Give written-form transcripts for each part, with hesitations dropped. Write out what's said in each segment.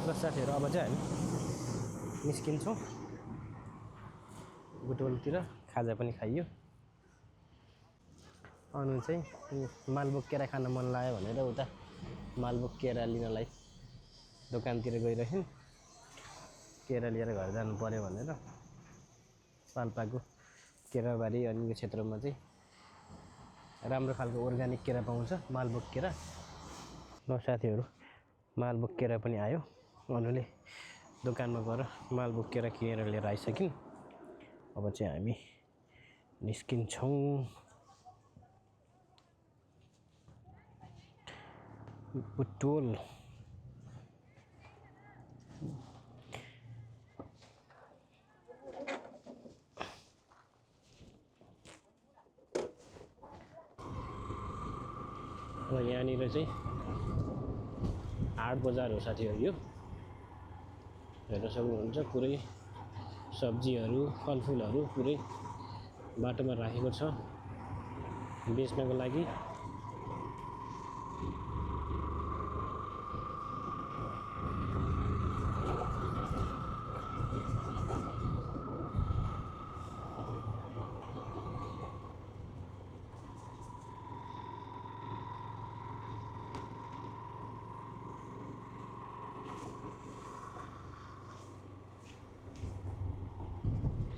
र साथीहरू अब चाहिँ हामी निस्किन्छौँ बुटवलतिर। खाजा पनि खाइयो। अनु चाहिँ मालभोग केरा खान मन लाग्यो भनेर उता मालभोग केरा लिनलाई दोकानतिर गइरहेछन्। केरा लिएर घर जानु पर्यो भनेर। पाल्पाको केराबारी अनि यो क्षेत्रमा चाहिँ राम्रो खालको अर्ग्यानिक केरा पाउँछ, मालभोग केरा। ल साथीहरू, मालभोग केरा पनि आयो। अनुले दोकानमा गएर मालभोग केरा किनेर लिएर आइसकिन्। अब चाहिँ हामी निस्किन्छौँ। बुटवल र यहाँनिर चाहिँ हाट बजार हो साथीहरू। यो हेर्न सक्नुहुन्छ पुरै सब्जीहरू फलफुलहरू पुरै बाटोमा राखेको छ बेच्नको लागि।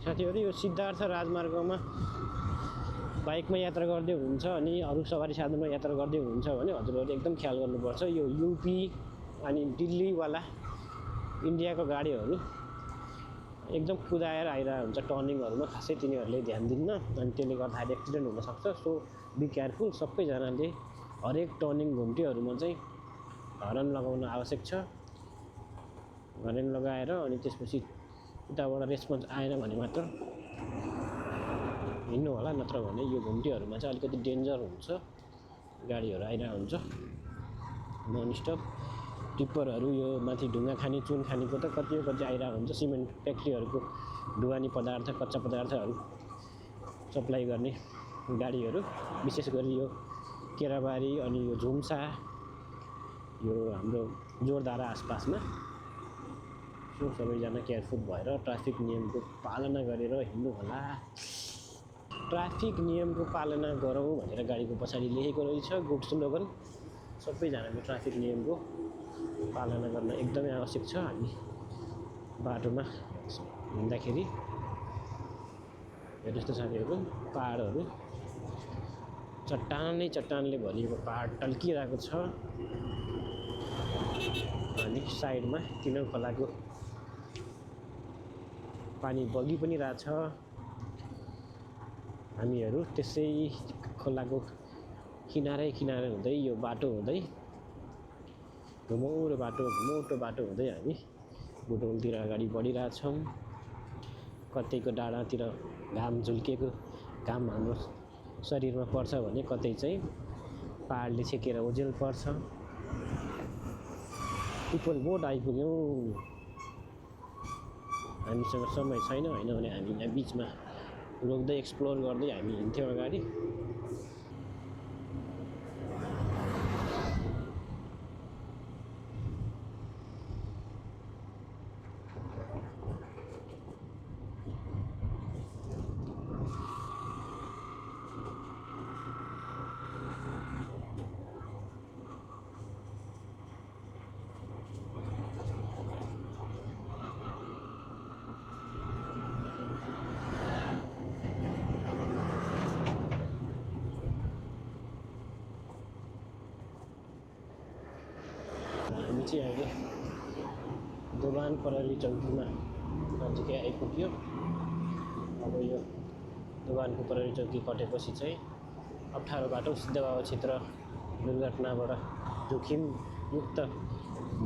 साथीहरू यो सिद्धार्थ राजमार्गमा बाइकमा यात्रा गर्दै हुनुहुन्छ अनि अरू सवारी साधनमा यात्रा गर्दै हुनुहुन्छ भने हजुरहरूले एकदम ख्याल गर्नुपर्छ। यो युपी अनि दिल्लीवाला इन्डियाको गाडीहरू एकदम कुदाएर आइरहेको हुन्छ टर्निङहरूमा, खासै तिनीहरूले ध्यान दिन्न अनि त्यसले गर्दाखेरि एक्सिडेन्ट हुनसक्छ। So be careful. सबैजनाले हरेक टर्निङ घुम्तीहरूमा चाहिँ हर्न लगाउन आवश्यक छ। हर्न लगाएर अनि त्यसपछि उताबाट रेस्पोन्स आएन भने मात्र हिँड्नु होला, नत्र भने यो घुम्तीहरूमा चाहिँ अलिकति डेन्जर हुन्छ। गाडीहरू आइरहेको हुन्छ ननस्टप। टिप्परहरू यो माथि ढुङ्गा खाने चुन खानेको त कति आइरहेको हुन्छ। सिमेन्ट फ्याक्ट्रीहरूको ढुवानी पदार्थ कच्चा पदार्थहरू सप्लाई गर्ने गाडीहरू, विशेष गरी यो केराबारी अनि यो झुम्सा, यो हाम्रो जोरदारा आसपासमा। सो सबैजना केयरफुल भएर ट्राफिक नियमको पालना गरेर हिँड्नु होला। ट्राफिक नियमको पालना गरौँ भनेर गाडीको पछाडि लेखेको रहेछ गुड स्लोगन। सबैजनाले ट्राफिक नियमको पालना गर्न एकदमै आवश्यक छ। हामी बाटोमा हिँड्दाखेरि हेर्नुहोस् त साथीहरू, पहाडहरू चट्टानले भरिएको पहाड टल्किरहेको छ अनि साइडमा किनर खोलाको पानी बगी पनि रहेछ। हामीहरू त्यसै खोलाको किनारै हुँदै यो बाटो हुँदै घुमौरो बाटो हुँदै हामी बुटवलतिर अगाडि बढिरहेछौँ। कतैको डाँडातिर घाम झुल्केको घाम हाम्रो शरीरमा पर्छ भने कतै चाहिँ पहाडले छेकेर ओझेल पर्छ। पिपल बोट आइपुग्यौँ। हामीसँग समय छैन, होइन भने हामी यहाँ बिचमा रोक्दै एक्सप्लोर गर्दै हामी हिँड्थ्यौँ अगाडि। हामी चाहिँ अहिले दोभान प्रहरी चौकीमा नजिकै आइपुग्यो। अब यो दोभानको प्रहरी चौकी कटेपछि चाहिँ अप्ठ्यारो बाटो सिद्धबाबा क्षेत्र दुर्घटनाबाट जोखिमयुक्त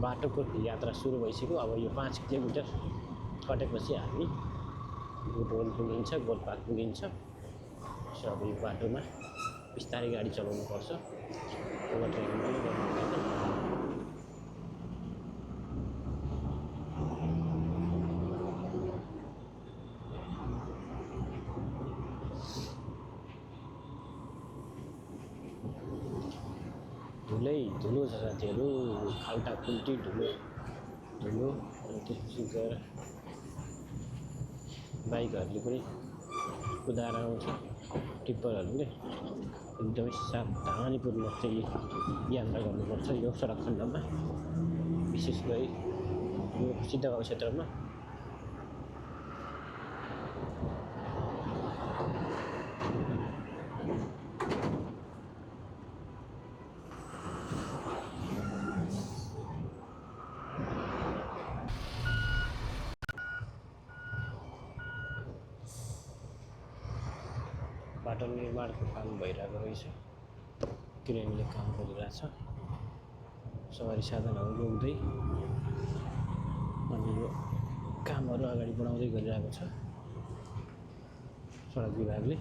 बाटोको यात्रा सुरु भइसक्यो। अब यो 5 किलोमिटर कटेपछि हामी बुटवल पुगिन्छ, गोलपाक पुगिन्छ। सो अब यो बाटोमा बिस्तारै गाडी चलाउनुपर्छ। ओभरटेकिङ पनि गर्नु हुँदैन। धुलो छ साथीहरू, खाल्टा खुल्टी धुलो धुलो अनि त्यसपछि गएर बाइकहरूले पनि कुदाएर आउँछ टिप्परहरूले एकदमै सावधानीपूर्वक चाहिँ यात्रा गर्नुपर्छ यो सडक खण्डमा विशेष गरी यो सिद्धगाउँ क्षेत्रमा बाटो निर्माणको काम भइरहेको रहेछ क्रेनले काम गरिरहेछ सवारी साधनहरू रोक्दै अनि यो कामहरू अगाडि बढाउँदै गरिरहेको छ सडक विभागले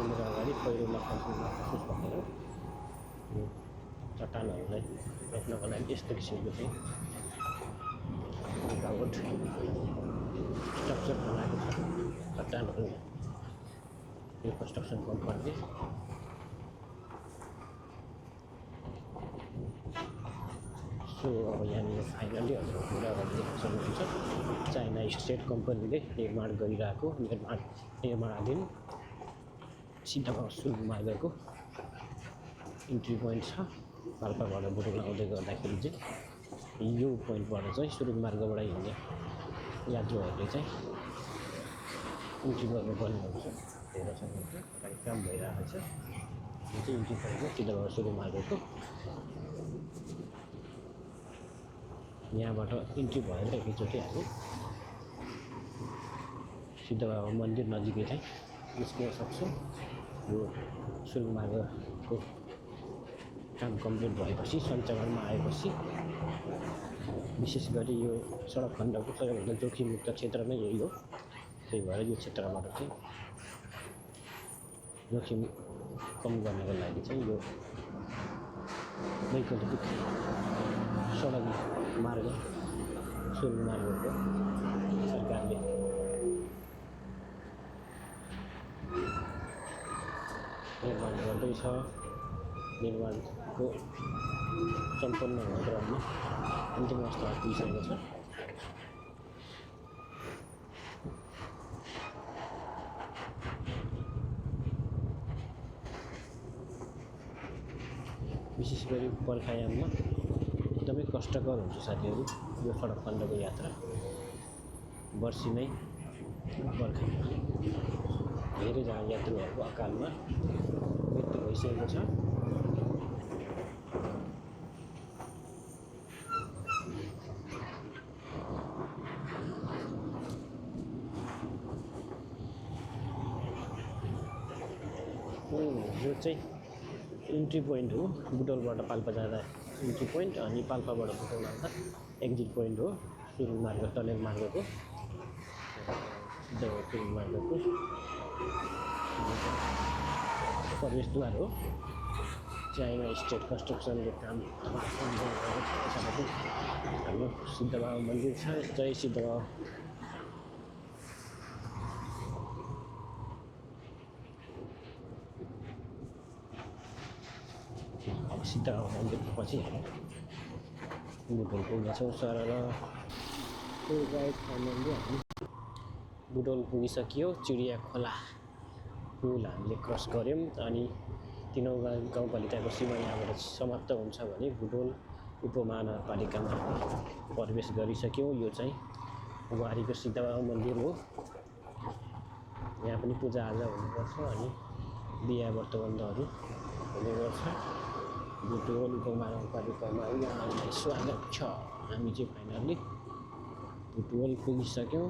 मेरो अगाडि पहिरोमा खस्नु भनेर यो चट्टानहरूलाई रोक्नको लागि यस्तो किसिमको चाहिँ रुकावट स्ट्रक्चर बनाएको छ चट्टानहरू यो कन्स्ट्रक्सन कम्पनीले सो अब यहाँनिर फाइनली हजुर कुरा गरिदिनु सक्नुहुन्छ चाइना स्टेट कम्पनीले निर्माण गरिरहेको निर्माणाधीन सिद्धगाउँ सुरुङ मार्गको इन्ट्री पोइन्ट छ पाल्पाबाट बुटोल आउँदै गर्दाखेरि चाहिँ यो पोइन्टबाट चाहिँ सुरुङ मार्गबाट हिँड्ने यात्रुहरूले चाहिँ इन्ट्री गर्नुपर्ने हुन्छ हेर्न सक्नुहुन्छ अगाडि काम भइरहेको छ यो चाहिँ इन्ट्री पोइन्ट हो सिद्धगाउँ सुरुङ मार्गको यहाँबाट इन्ट्री भएर एकैचोटि हामी सिद्धगाउँ मन्दिर नजिकै चाहिँ निस्किन सक्छौँ यो सुरुङ मार्गको काम कम्प्लिट भएपछि सञ्चालनमा आएपछि विशेष गरी यो सडक खण्डको सबैभन्दा जोखिममुक्त क्षेत्र नै यही हो त्यही भएर यो क्षेत्रबाट चाहिँ जोखिम कम गर्नको लागि चाहिँ यो वैकल्पिक सडक मार्ग सुरुङ मार्गको सरकारले निर्माण गर्दैछ निर्माणको सम्पन्न हुने क्रममा अन्तिम अवस्थामा पुगिसकेको छ विशेष गरी बर्खायाममा एकदमै कष्टकर हुन्छ साथीहरू यो सडक खण्डको यात्रा वर्षी नै बर्खामा धेरैजना यात्रुहरूको अकालमा मृत्यु भइसकेको छ यो चाहिँ इन्ट्री पोइन्ट हो बुटोलबाट पाल्पा जाँदा इन्ट्री पोइन्ट अनि पाल्पाबाट बुटोल आउँदा एक्जिट पोइन्ट हो सुरुङ मार्ग टनेल मार्गको सुरुङ मार्गको प्रवेशद्वार हो चाइना स्टेट कन्स्ट्रक्सनले काम हाम्रो सिद्धगाउँ मन्दिर छ जय सिद्धगाउँ अब सिद्धगाउँ मन्दिरको पछि हामी बुटोल पुग्नेछौँ सरल राइट फाइनली हामी बुटोल पुगिसक्यो चिडिया खोला पुल हामीले क्रस गऱ्यौँ अनि 3 गाउँपालिकाको सीमा यहाँबाट समाप्त हुन्छ भने बुटोल उपमहानगरपालिकामा प्रवेश गरिसक्यौँ। यो चाहिँ गुहारीको सिद्धबाबा मन्दिर हो। यहाँ पनि पूजाआजा हुने गर्छ अनि बिहा व्रतबन्धहरू हुने गर्छ। बुटवल उपमहानगरपालिकामा यहाँलाई स्वागत छ। हामी चाहिँ फाइनल्ली बुटवल पुगिसक्यौँ।